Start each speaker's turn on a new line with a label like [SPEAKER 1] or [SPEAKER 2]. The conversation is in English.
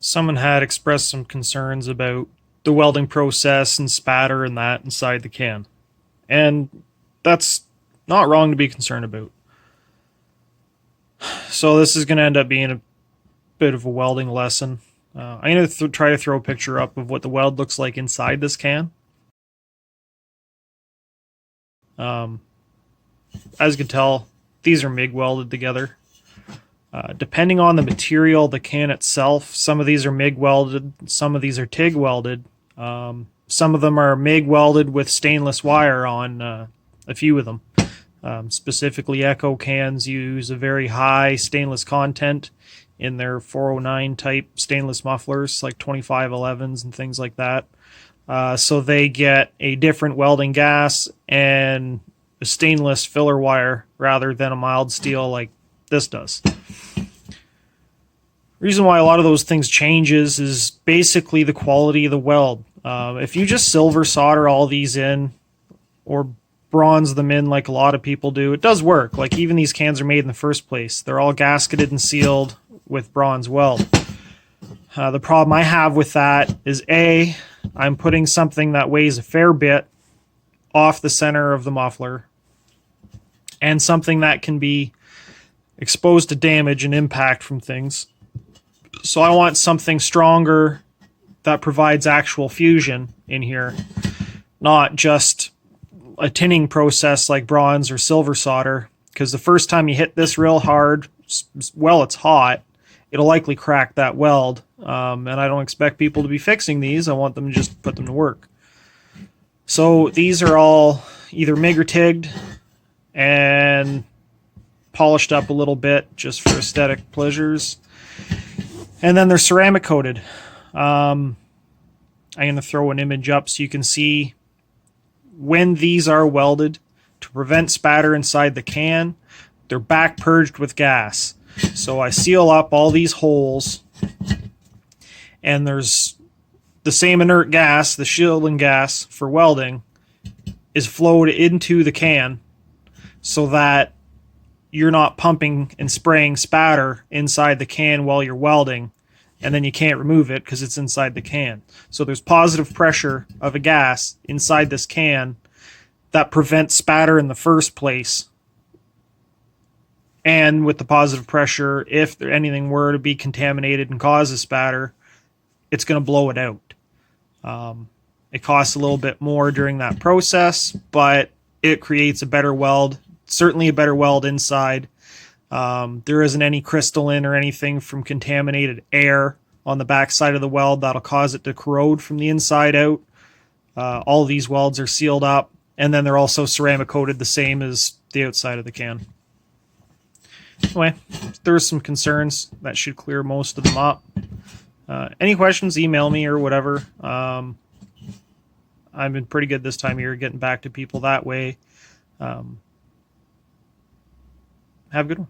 [SPEAKER 1] Someone had expressed some concerns about the welding process and spatter and that inside the can. And that's not wrong to be concerned about. So this is going to end up being a bit of a welding lesson. I'm going to try to throw a picture up of what the weld looks like inside this can. As you can tell, these are MIG welded together. Depending on the material, the can itself, some of these are MIG welded, some of these are TIG welded. Some of them are MIG welded with stainless wire on a few of them. Specifically, Echo cans use a very high stainless content in their 409 type stainless mufflers, like 2511s and things like that. So they get a different welding gas and a stainless filler wire rather than a mild steel like this does. Reason why a lot of those things changes is basically the quality of the weld. If you just silver solder all these in or bronze them in like a lot of people do, it does work. Like even these cans are made in the first place. They're all gasketed and sealed with bronze weld. The problem I have with that is A, I'm putting something that weighs a fair bit off the center of the muffler and something that can be exposed to damage and impact from things. So I want something stronger that provides actual fusion in here, not just a tinning process like bronze or silver solder, because the first time you hit this real hard, well, it's hot, it'll likely crack that weld. And I don't expect people to be fixing these. I want them to just put them to work. So these are all either MIG or TIG'd and polished up a little bit just for aesthetic pleasures. And then they're ceramic coated. I'm going to throw an image up so you can see when these are welded to prevent spatter inside the can. They're back purged with gas. So I seal up all these holes, and there's the same inert gas, the shielding gas for welding, is flowed into the can so that you're not pumping and spraying spatter inside the can while you're welding, and then you can't remove it because it's inside the can. So there's positive pressure of a gas inside this can that prevents spatter in the first place. And with the positive pressure, if anything were to be contaminated and cause a spatter, it's going to blow it out. It costs a little bit more during that process, but it creates a better weld, certainly a better weld inside. There isn't any crystalline or anything from contaminated air on the back side of the weld that'll cause it to corrode from the inside out. All of these welds are sealed up, and then they're also ceramic coated the same as the outside of the can. Anyway, there's some concerns. That should clear most of them up. Any questions, email me or whatever. I've been pretty good this time of year getting back to people that way. Have a good one.